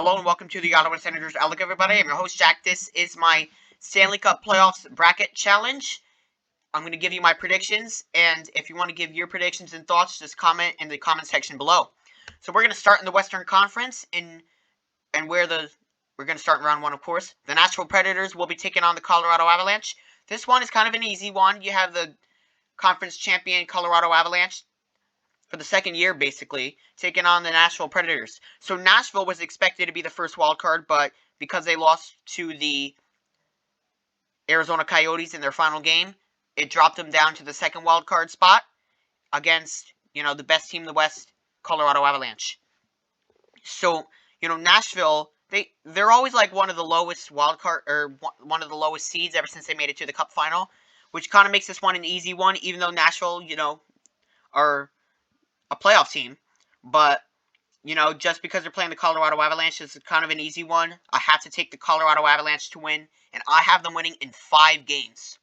Hello and welcome to the Ottawa Senators Outlook, everybody. I'm your host, Jack. This is my Stanley Cup Playoffs Bracket Challenge. I'm going to give you my predictions, and if you want to give your predictions and thoughts, just comment in the comment section below. So we're going to start in the Western Conference, we're going to start in round one, of course. The Nashville Predators will be taking on the Colorado Avalanche. This one is kind of an easy one. You have the conference champion Colorado Avalanche for the second year, basically, taking on the Nashville Predators. So Nashville was expected to be the first wild card, but because they lost to the Arizona Coyotes in their final game, it dropped them down to the second wild card spot against, the best team in the West, Colorado Avalanche. So, Nashville, they're always like one of the lowest wild card, or one of the lowest seeds ever since they made it to the Cup final, which kind of makes this one an easy one, even though Nashville, are a playoff team. But, just because they're playing the Colorado Avalanche is kind of an easy one. I have to take the Colorado Avalanche to win, and I have them winning in 5 games.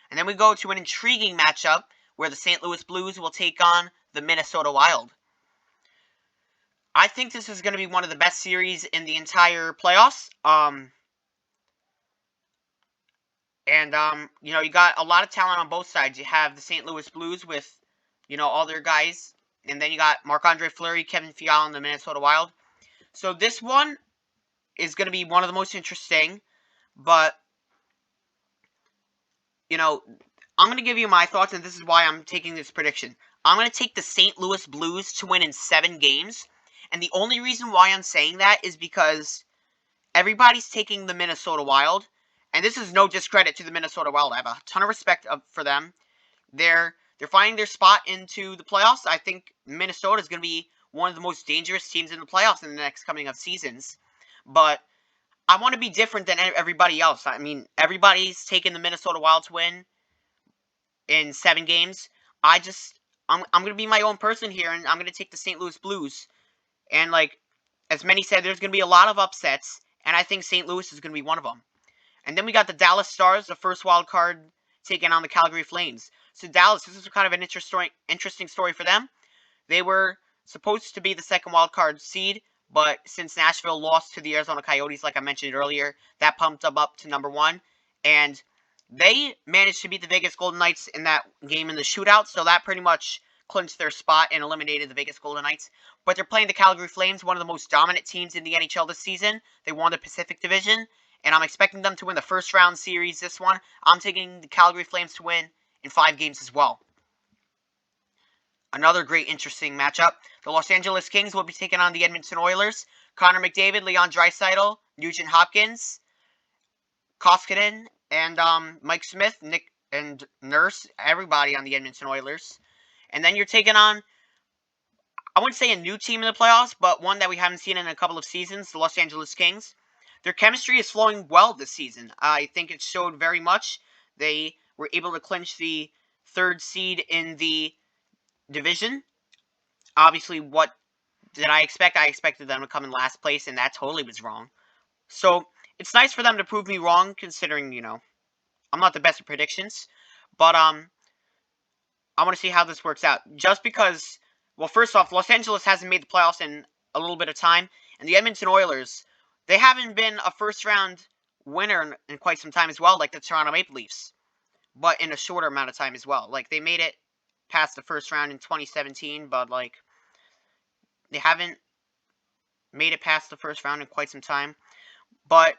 And then we go to an intriguing matchup where the St. Louis Blues will take on the Minnesota Wild. I think this is going to be one of the best series in the entire playoffs. You got a lot of talent on both sides. You have the St. Louis Blues with, all their guys. And then you got Marc-Andre Fleury, Kevin Fiala, and the Minnesota Wild. So this one is going to be one of the most interesting. But, I'm going to give you my thoughts, and this is why I'm taking this prediction. I'm going to take the St. Louis Blues to win in 7 games. And the only reason why I'm saying that is because everybody's taking the Minnesota Wild. And this is no discredit to the Minnesota Wild. I have a ton of respect for them. They're finding their spot into the playoffs. I think Minnesota is going to be one of the most dangerous teams in the playoffs in the next coming of seasons. But I want to be different than everybody else. I mean, everybody's taking the Minnesota Wild to win in 7 games. I'm going to be my own person here, and I'm going to take the St. Louis Blues. And, as many said, there's going to be a lot of upsets, and I think St. Louis is going to be one of them. And then we got the Dallas Stars, the first wild card, taking on the Calgary Flames. So Dallas, this is kind of an interesting story for them. They were supposed to be the second wild card seed, but since Nashville lost to the Arizona Coyotes, like I mentioned earlier, that pumped them up to number 1. And they managed to beat the Vegas Golden Knights in that game in the shootout, so that pretty much clinched their spot and eliminated the Vegas Golden Knights. But they're playing the Calgary Flames, one of the most dominant teams in the NHL this season. They won the Pacific Division, and I'm expecting them to win the first round series this one. I'm taking the Calgary Flames to win in 5 games as well. Another great interesting matchup. The Los Angeles Kings will be taking on the Edmonton Oilers. Connor McDavid, Leon Draisaitl, Nugent Hopkins, Koskinen, and Mike Smith, Nick and Nurse, everybody on the Edmonton Oilers. And then you're taking on, I wouldn't say a new team in the playoffs, but one that we haven't seen in a couple of seasons, the Los Angeles Kings. Their chemistry is flowing well this season. I think it showed very much. They were able to clinch the 3rd seed in the division. Obviously, what did I expect? I expected them to come in last place, and that totally was wrong. So, it's nice for them to prove me wrong, considering, I'm not the best at predictions. But, I want to see how this works out. Just because, well, first off, Los Angeles hasn't made the playoffs in a little bit of time, and the Edmonton Oilers, they haven't been a first-round winner in quite some time as well, like the Toronto Maple Leafs. But in a shorter amount of time as well. They made it past the first round in 2017, but, they haven't made it past the first round in quite some time. But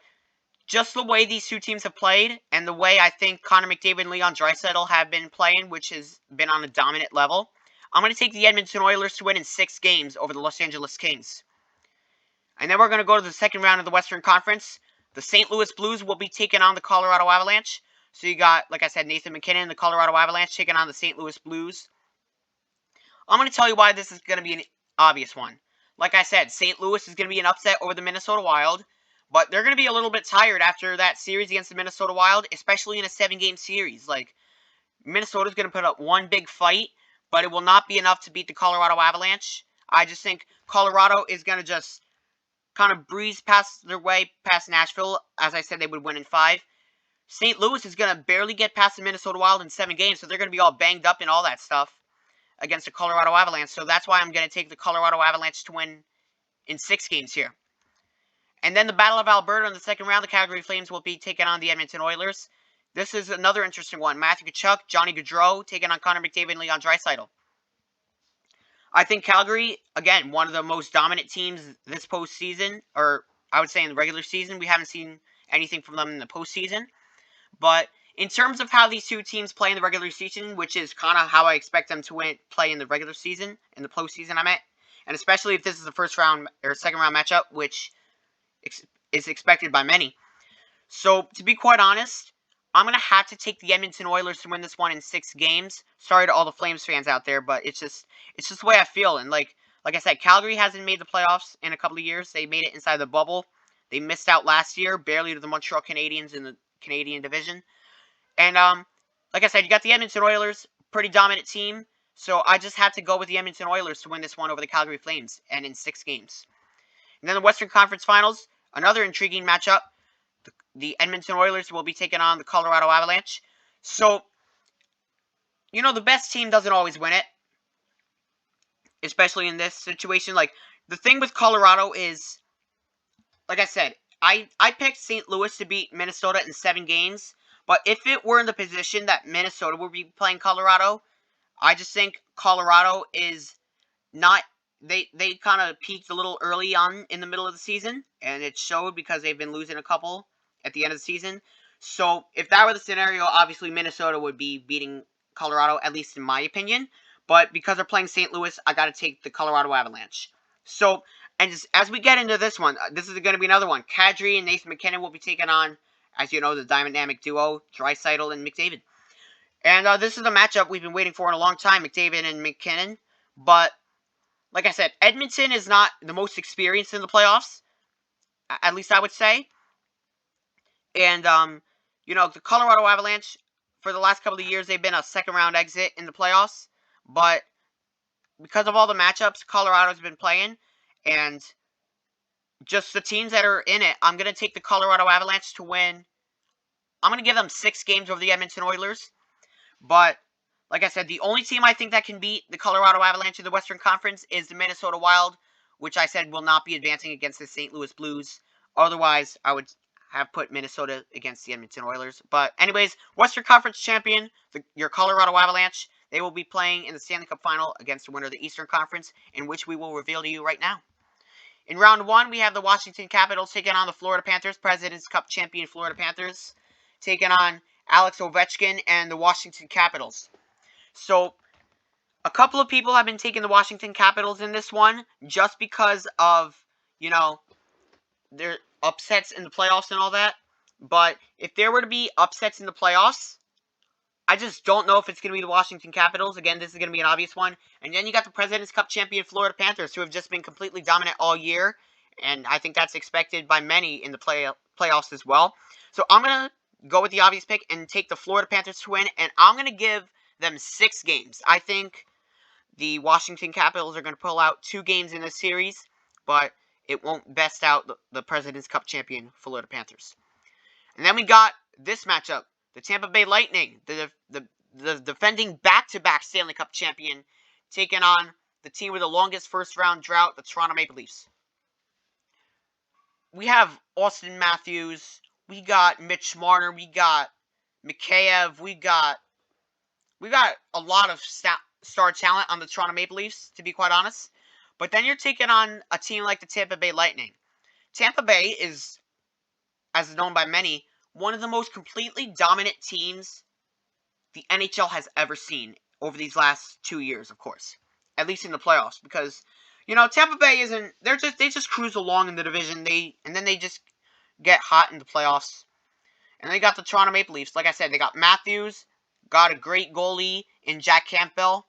just the way these two teams have played, and the way I think Connor McDavid and Leon Draisaitl have been playing, which has been on a dominant level, I'm going to take the Edmonton Oilers to win in 6 games over the Los Angeles Kings. And then we're going to go to the second round of the Western Conference. The St. Louis Blues will be taking on the Colorado Avalanche. So you got, like I said, Nathan MacKinnon, the Colorado Avalanche, taking on the St. Louis Blues. I'm going to tell you why this is going to be an obvious one. Like I said, St. Louis is going to be an upset over the Minnesota Wild. But they're going to be a little bit tired after that series against the Minnesota Wild, especially in a 7-game series. Minnesota's going to put up one big fight, but it will not be enough to beat the Colorado Avalanche. I just think Colorado is going to just kind of breeze past their way past Nashville. As I said, they would win in 5. St. Louis is going to barely get past the Minnesota Wild in 7 games, so they're going to be all banged up and all that stuff against the Colorado Avalanche. So that's why I'm going to take the Colorado Avalanche to win in 6 games here. And then the Battle of Alberta in the second round, the Calgary Flames will be taking on the Edmonton Oilers. This is another interesting one. Matthew Tkachuk, Johnny Gaudreau taking on Connor McDavid and Leon Draisaitl. I think Calgary, again, one of the most dominant teams this postseason, or I would say in the regular season. We haven't seen anything from them in the postseason. But in terms of how these two teams play in the regular season, which is kind of how I expect them to play in the regular season, in the postseason I meant, and especially if this is the first round or second round matchup, which is expected by many. So, to be quite honest, I'm going to have to take the Edmonton Oilers to win this one in 6 games. Sorry to all the Flames fans out there, but it's just the way I feel. And like I said, Calgary hasn't made the playoffs in a couple of years. They made it inside the bubble. They missed out last year, barely to the Montreal Canadiens in the Canadian division. And like I said, you got the Edmonton Oilers, pretty dominant team. So I just have to go with the Edmonton Oilers to win this one over the Calgary Flames, and in 6 games. And then the Western Conference Finals, another intriguing matchup. The Edmonton Oilers will be taking on the Colorado Avalanche. So, you know, the best team doesn't always win it. Especially in this situation. Like, the thing with Colorado is, like I said, I picked St. Louis to beat Minnesota in 7 games. But if it were in the position that Minnesota would be playing Colorado, I just think Colorado is not... They kind of peaked a little early on in the middle of the season. And it showed because they've been losing a couple at the end of the season. So, if that were the scenario, obviously Minnesota would be beating Colorado, at least in my opinion. But because they're playing St. Louis, I got to take the Colorado Avalanche. So, and as we get into this one, this is going to be another one. Kadri and Nathan MacKinnon will be taking on, as you know, the dynamic duo, Draisaitl and McDavid. And this is a matchup we've been waiting for in a long time, McDavid and MacKinnon. But, like I said, Edmonton is not the most experienced in the playoffs. At least I would say. And, you know, the Colorado Avalanche, for the last couple of years, they've been a second-round exit in the playoffs. But because of all the matchups Colorado's been playing, and just the teams that are in it, I'm going to take the Colorado Avalanche to win. I'm going to give them 6 games over the Edmonton Oilers. But, like I said, the only team I think that can beat the Colorado Avalanche in the Western Conference is the Minnesota Wild, which I said will not be advancing against the St. Louis Blues. Otherwise, I would have put Minnesota against the Edmonton Oilers. But anyways, Western Conference champion, your Colorado Avalanche, they will be playing in the Stanley Cup Final against the winner of the Eastern Conference, in which we will reveal to you right now. In round 1, we have the Washington Capitals taking on the Florida Panthers, President's Cup champion Florida Panthers, taking on Alex Ovechkin and the Washington Capitals. So, a couple of people have been taking the Washington Capitals in this one, just because of, you know, their upsets in the playoffs and all that. But if there were to be upsets in the playoffs, I just don't know if it's going to be the Washington Capitals. Again, this is going to be an obvious one. And then you got the President's Cup champion Florida Panthers, who have just been completely dominant all year. And I think that's expected by many in the playoffs as well. So I'm going to go with the obvious pick and take the Florida Panthers to win. And I'm going to give them 6 games. I think the Washington Capitals are going to pull out 2 games in this series. But it won't best out the President's Cup champion Florida Panthers. And then we got this matchup. The Tampa Bay Lightning, the defending back-to-back Stanley Cup champion, taking on the team with the longest first-round drought, the Toronto Maple Leafs. We have Austin Matthews, we got Mitch Marner, we got Mikheyev, we got a lot of star talent on the Toronto Maple Leafs, to be quite honest. But then you're taking on a team like the Tampa Bay Lightning. Tampa Bay is, as known by many, one of the most completely dominant teams the NHL has ever seen over these last 2 years, of course. At least in the playoffs. Because, you know, Tampa Bay isn't... They just cruise along in the division. And then they just get hot in the playoffs. And they got the Toronto Maple Leafs. Like I said, they got Matthews. Got a great goalie in Jack Campbell.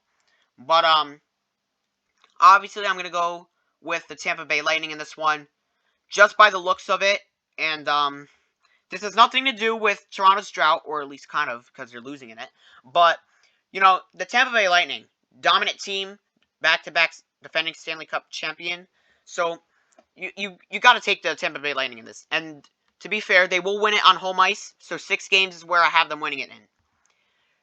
But, obviously I'm going to go with the Tampa Bay Lightning in this one. Just by the looks of it. And, this has nothing to do with Toronto's drought, or at least kind of, because they're losing in it. But, you know, the Tampa Bay Lightning, dominant team, back-to-back defending Stanley Cup champion. So, you got to take the Tampa Bay Lightning in this. And, to be fair, they will win it on home ice. So, 6 games is where I have them winning it in.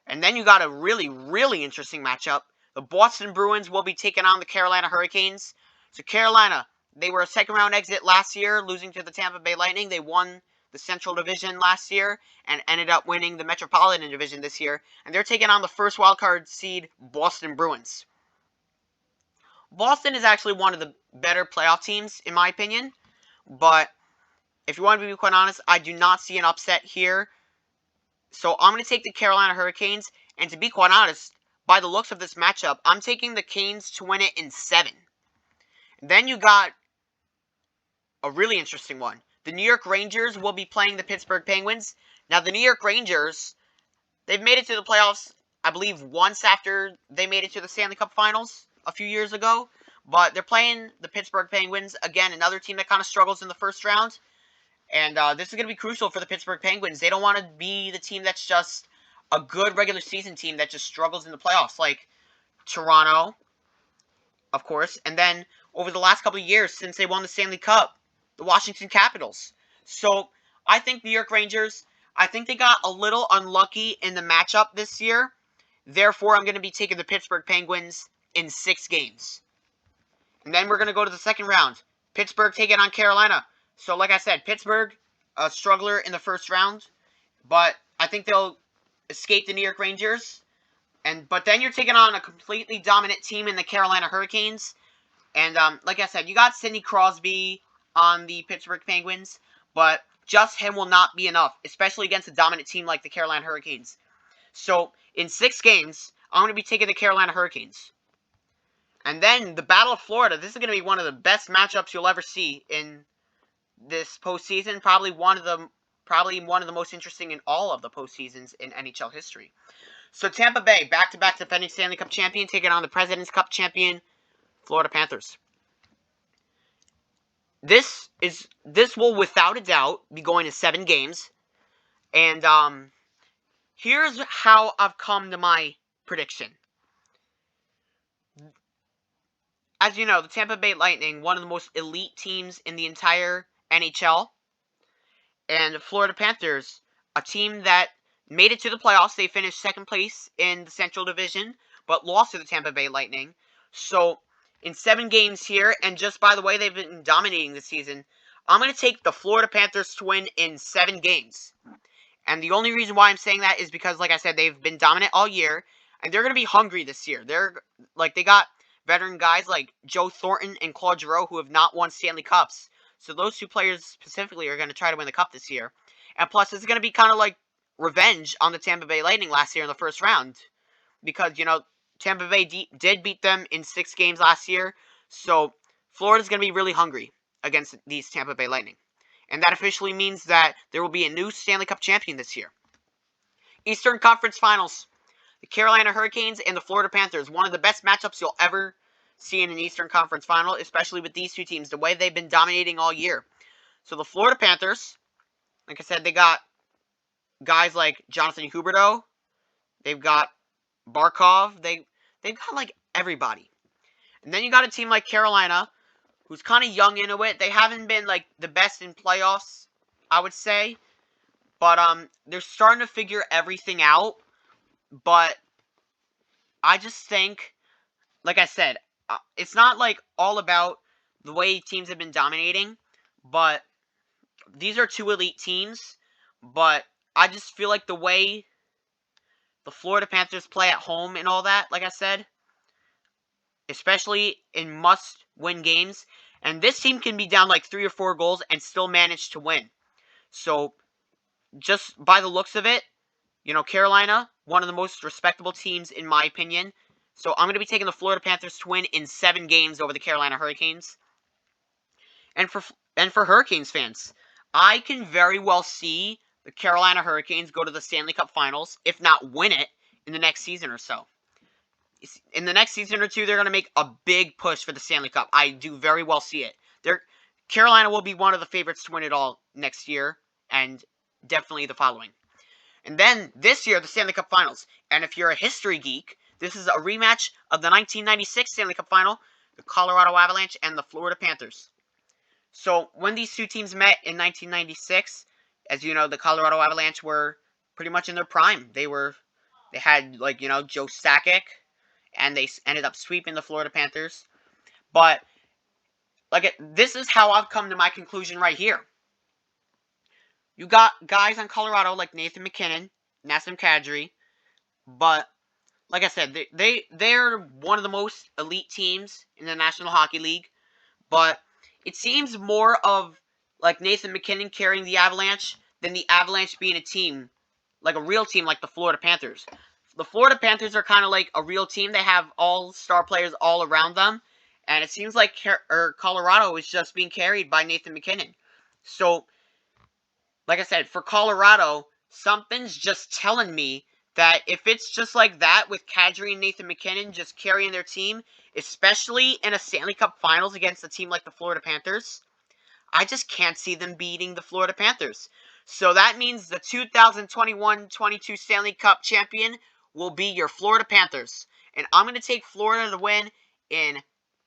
And then you got a really, really interesting matchup. The Boston Bruins will be taking on the Carolina Hurricanes. So, Carolina, They were a second-round exit last year, losing to the Tampa Bay Lightning. They won the Central Division last year and ended up winning the Metropolitan Division this year. And they're taking on the first wildcard seed Boston Bruins. Boston is actually one of the better playoff teams, in my opinion. But if you want to be quite honest, I do not see an upset here. So I'm going to take the Carolina Hurricanes. And to be quite honest, by the looks of this matchup, I'm taking the Canes to win it in 7. Then you got a really interesting one. The New York Rangers will be playing the Pittsburgh Penguins. Now, the New York Rangers, they've made it to the playoffs, I believe, once after they made it to the Stanley Cup Finals a few years ago. But they're playing the Pittsburgh Penguins. Again, another team that kind of struggles in the first round. And this is going to be crucial for the Pittsburgh Penguins. They don't want to be the team that's just a good regular season team that just struggles in the playoffs. Like Toronto, of course. And then over the last couple of years since they won the Stanley Cup, the Washington Capitals. So I think New York Rangers, I think they got a little unlucky in the matchup this year. Therefore, I'm going to be taking the Pittsburgh Penguins in 6 games. And then we're going to go to the second round. Pittsburgh taking on Carolina. So like I said, Pittsburgh, a struggler in the first round. But I think they'll escape the New York Rangers. But then you're taking on a completely dominant team in the Carolina Hurricanes. And like I said, you got Sidney Crosby on the Pittsburgh Penguins, but just him will not be enough, especially against a dominant team like the Carolina Hurricanes. So, in 6 games, I'm going to be taking the Carolina Hurricanes. And then, the Battle of Florida. This is going to be one of the best matchups you'll ever see in this postseason. Probably one of the most interesting in all of the postseasons in NHL history. So, Tampa Bay, back-to-back defending Stanley Cup champion, taking on the President's Cup champion, Florida Panthers. This will without a doubt be going to 7 games. And here's how I've come to my prediction. As you know, the Tampa Bay Lightning, one of the most elite teams in the entire NHL. And the Florida Panthers, a team that made it to the playoffs. They finished second place in the Central Division, but lost to the Tampa Bay Lightning. So in 7 games here, and just by the way, they've been dominating this season, I'm going to take the Florida Panthers to win in 7 games. And the only reason why I'm saying that is because, like I said, they've been dominant all year, and they're going to be hungry this year. They got veteran guys like Joe Thornton and Claude Giroux who have not won Stanley Cups. So those 2 players specifically are going to try to win the Cup this year. And plus, it's going to be kind of like revenge on the Tampa Bay Lightning last year in the first round. Because, Tampa Bay did beat them in 6 games last year, so Florida's going to be really hungry against these Tampa Bay Lightning. And that officially means that there will be a new Stanley Cup champion this year. Eastern Conference Finals. The Carolina Hurricanes and the Florida Panthers. One of the best matchups you'll ever see in an Eastern Conference Final, especially with these 2 teams, the way they've been dominating all year. So the Florida Panthers, like I said, they got guys like Jonathan Huberdeau. They've got Barkov. They've got, like, everybody. And then you got a team like Carolina, who's kind of young into it. They haven't been, like, the best in playoffs, I would say. But, they're starting to figure everything out. But I just think, like I said, it's not, like, all about the way teams have been dominating. But these are 2 elite teams. But I just feel like the way the Florida Panthers play at home and all that, like I said, especially in must-win games. And this team can be down like 3 or 4 goals and still manage to win. So, just by the looks of it, Carolina, one of the most respectable teams in my opinion. So, I'm going to be taking the Florida Panthers to win in 7 games over the Carolina Hurricanes. And for Hurricanes fans, I can very well see the Carolina Hurricanes go to the Stanley Cup Finals, if not win it, in the next season or so. In the next season or 2, they're going to make a big push for the Stanley Cup. I do very well see it. Carolina will be one of the favorites to win it all next year, and definitely the following. And then, this year, the Stanley Cup Finals. And if you're a history geek, this is a rematch of the 1996 Stanley Cup Final, the Colorado Avalanche and the Florida Panthers. So, when these 2 teams met in 1996, as you know, the Colorado Avalanche were pretty much in their prime. They had, Joe Sakic, and they ended up sweeping the Florida Panthers. But this is how I've come to my conclusion right here. You got guys on Colorado like Nathan MacKinnon, Nassim Kadri, but like I said, they're one of the most elite teams in the National Hockey League. But it seems more of like Nathan MacKinnon carrying the Avalanche than the Avalanche being a team, like a real team, like the Florida Panthers. The Florida Panthers are kind of like a real team. They have all star players all around them, and it seems like Colorado is just being carried by Nathan MacKinnon. So, like I said, for Colorado, something's just telling me that if it's just like that with Kadri and Nathan MacKinnon just carrying their team, especially in a Stanley Cup Finals against a team like the Florida Panthers, I just can't see them beating the Florida Panthers. So that means the 2021-22 Stanley Cup champion will be your Florida Panthers. And I'm going to take Florida to win in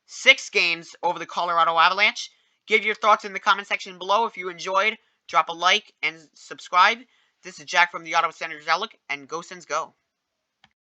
6 games over the Colorado Avalanche. Give your thoughts in the comment section below. If you enjoyed, drop a like and subscribe. This is Jack from the Ottawa Senators Outlook, and go Sens go.